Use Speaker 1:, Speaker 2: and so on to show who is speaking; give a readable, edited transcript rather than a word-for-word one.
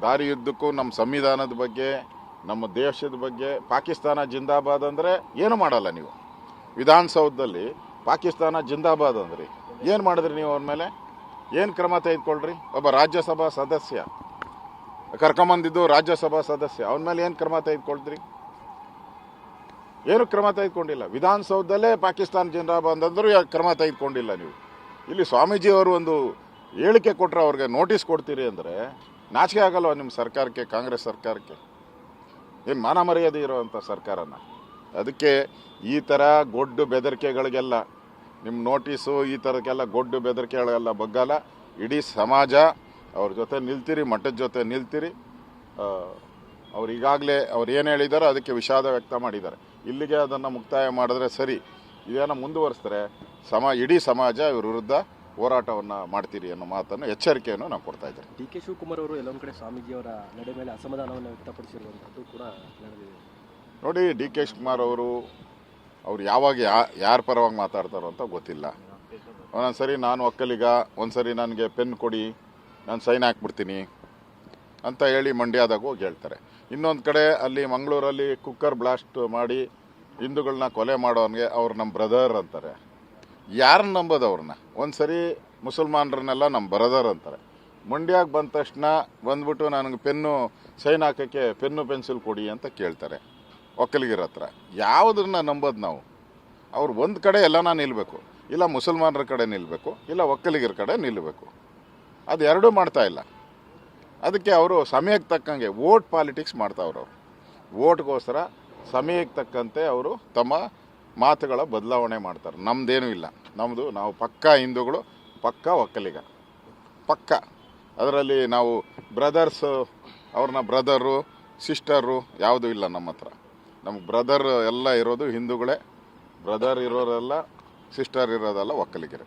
Speaker 1: ದಾರಿಯುದ್ದಕ್ಕೂ ನಮ್ಮ ಸಂವಿಧಾನದ ಬಗ್ಗೆ, ನಮ್ಮ ದೇಶದ ಬಗ್ಗೆ ಪಾಕಿಸ್ತಾನ ಜಿಂದಾಬಾದ್ ಅಂದರೆ ಏನು ಮಾಡಲ್ಲ ನೀವು. ವಿಧಾನಸೌಧದಲ್ಲಿ ಪಾಕಿಸ್ತಾನ ಜಿಂದಾಬಾದ್ ಅಂದ್ರಿ, ಏನು ಮಾಡಿದ್ರಿ ನೀವು ಅವ್ರ ಮೇಲೆ? ಏನು ಕ್ರಮ ತೆಗೆದುಕೊಳ್ರಿ? ಒಬ್ಬ ರಾಜ್ಯಸಭಾ ಸದಸ್ಯ ಕರ್ಕೊಂಬಂದಿದ್ದು ರಾಜ್ಯಸಭಾ ಸದಸ್ಯ, ಅವನ ಮೇಲೆ ಏನು ಕ್ರಮ ತೆಗೆದುಕೊಳ್ದ್ರಿ? ಏನು ಕ್ರಮ ತೆಗೆದುಕೊಂಡಿಲ್ಲ. ವಿಧಾನಸೌಧದಲ್ಲೇ ಪಾಕಿಸ್ತಾನ ಜಿಂದಾಬಾದ್ ಅಂದರೂ ಕ್ರಮ ತೆಗೆದುಕೊಂಡಿಲ್ಲ ನೀವು. ಇಲ್ಲಿ ಸ್ವಾಮೀಜಿ ಅವರು ಒಂದು ಹೇಳಿಕೆ ಕೊಟ್ಟರೆ ಅವ್ರಿಗೆ ನೋಟಿಸ್ ಕೊಡ್ತೀರಿ ಅಂದರೆ ನಾಚಿಕೆ ಆಗಲ್ವ ನಿಮ್ಮ ಸರ್ಕಾರಕ್ಕೆ, ಕಾಂಗ್ರೆಸ್ ಸರ್ಕಾರಕ್ಕೆ? ಏನು ಮಾನ ಮರ್ಯಾದೆ ಇರೋವಂಥ ಸರ್ಕಾರನ? ಅದಕ್ಕೆ ಈ ಥರ ಗೊಡ್ಡು ಬೆದರಿಕೆಗಳಿಗೆಲ್ಲ, ನಿಮ್ಮ ನೋಟಿಸು ಈ ಥರಕ್ಕೆಲ್ಲ ಗೊಡ್ಡು ಬೆದರಿಕೆಗಳಿಗೆಲ್ಲ ಬಗ್ಗಲ್ಲ. ಇಡೀ ಸಮಾಜ ಅವ್ರ ಜೊತೆ ನಿಲ್ತೀರಿ, ಮಠದ ಜೊತೆ ನಿಲ್ತೀರಿ. ಅವ್ರು ಈಗಾಗಲೇ ಅವ್ರು ಏನು ಹೇಳಿದಾರೋ ಅದಕ್ಕೆ ವಿಷಾದ ವ್ಯಕ್ತ ಮಾಡಿದ್ದಾರೆ. ಇಲ್ಲಿಗೆ ಅದನ್ನು ಮುಕ್ತಾಯ ಮಾಡಿದ್ರೆ ಸರಿ, ಇದನ್ನು ಮುಂದುವರಿಸಿದ್ರೆ ಇಡೀ ಸಮಾಜ ಇವ್ರ ವಿರುದ್ಧ ಹೋರಾಟವನ್ನು ಮಾಡ್ತೀರಿ ಅನ್ನೋ ಮಾತನ್ನು, ಎಚ್ಚರಿಕೆಯನ್ನು ನಾವು ಕೊಡ್ತಾ ಇದ್ದಾರೆ.
Speaker 2: ಡಿ ಕೆ ಶಿವಕುಮಾರ್ ಅವರು ಎಲ್ಲೊಂದು ಕಡೆ ಸ್ವಾಮೀಜಿಯವರ ನಡೆ ಮೇಲೆ ಅಸಮಾಧಾನವನ್ನು ವ್ಯಕ್ತಪಡಿಸಿರುವಂಥದ್ದು ಕೂಡ ನಡೆದಿದೆ.
Speaker 1: ನೋಡಿ, ಡಿ ಕೆ ಶಿವಕುಮಾರ್ ಅವರು ಯಾವಾಗ ಯಾರ ಪರವಾಗಿ ಮಾತಾಡ್ತಾರೋ ಅಂತ ಗೊತ್ತಿಲ್ಲ. ಒಂದೊಂದ್ಸರಿ ನಾನು ಒಕ್ಕಲಿಗ, ಒಂದ್ಸರಿ ನನಗೆ ಪೆನ್ ಕೊಡಿ ನಾನು ಸೈನ್ ಹಾಕ್ಬಿಡ್ತೀನಿ ಅಂತ ಹೇಳಿ ಮಂಡ್ಯದಾಗ ಹೋಗಿ ಹೇಳ್ತಾರೆ. ಇನ್ನೊಂದು ಕಡೆ ಅಲ್ಲಿ ಮಂಗಳೂರಲ್ಲಿ ಕುಕ್ಕರ್ ಬ್ಲಾಸ್ಟ್ ಮಾಡಿ ಹಿಂದೂಗಳನ್ನ ಕೊಲೆ ಮಾಡೋನ್ಗೆ ಅವ್ರು ನಮ್ಮ ಬ್ರದರ್ ಅಂತಾರೆ. ಯಾರನ್ನ ನಂಬೋದು ಅವ್ರನ್ನ? ಒಂದು ಸರಿ ಮುಸಲ್ಮಾನರನ್ನೆಲ್ಲ ನಮ್ಮ ಬ್ರದರ್ ಅಂತಾರೆ. ಮಂಡ್ಯಕ್ಕೆ ಬಂದ ತಕ್ಷಣ ಬಂದ್ಬಿಟ್ಟು ನನಗೆ ಪೆನ್ನು ಸೈನ್ ಹಾಕೋಕ್ಕೆ ಪೆನ್ನು ಪೆನ್ಸಿಲ್ ಕೊಡಿ ಅಂತ ಕೇಳ್ತಾರೆ ಒಕ್ಕಲಿಗರ ಹತ್ರ. ಯಾವುದನ್ನ ನಂಬೋದು ನಾವು? ಅವ್ರು ಒಂದು ಕಡೆ ಎಲ್ಲನ ನಿಲ್ಲಬೇಕು, ಇಲ್ಲ ಮುಸಲ್ಮಾನರ ಕಡೆ ನಿಲ್ಲಬೇಕು, ಇಲ್ಲ ಒಕ್ಕಲಿಗರ ಕಡೆ ನಿಲ್ಲಬೇಕು. ಅದು ಎರಡೂ ಮಾಡ್ತಾ ಇಲ್ಲ. ಅದಕ್ಕೆ ಅವರು ಸಮಯಕ್ಕೆ ತಕ್ಕಂಗೆ ವೋಟ್ ಪಾಲಿಟಿಕ್ಸ್ ಮಾಡ್ತಾವ್ರು. ಅವರು ವೋಟ್ಗೋಸ್ಕರ ಸಮಯಕ್ಕೆ ತಕ್ಕಂತೆ ಅವರು ತಮ್ಮ ಮಾತುಗಳ ಬದಲಾವಣೆ ಮಾಡ್ತಾರೆ. ನಮ್ಮದೇನೂ ಇಲ್ಲ. ನಾವು ಪಕ್ಕಾ ಹಿಂದೂಗಳು, ಪಕ್ಕಾ ಒಕ್ಕಲಿಗ, ಪಕ್ಕಾ. ಅದರಲ್ಲಿ ನಾವು ಬ್ರದರ್ಸ್, ಅವ್ರನ್ನ ಬ್ರದರು ಸಿಸ್ಟರು ಯಾವುದೂ ಇಲ್ಲ ನಮ್ಮ ಹತ್ರ. ನಮ್ಗೆ ಬ್ರದರ್ ಎಲ್ಲ ಇರೋದು ಹಿಂದೂಗಳೇ, ಬ್ರದರ್ ಇರೋರೆಲ್ಲ ಸಿಸ್ಟರ್ ಇರೋದೆಲ್ಲ ಒಕ್ಕಲಿಗರೇ.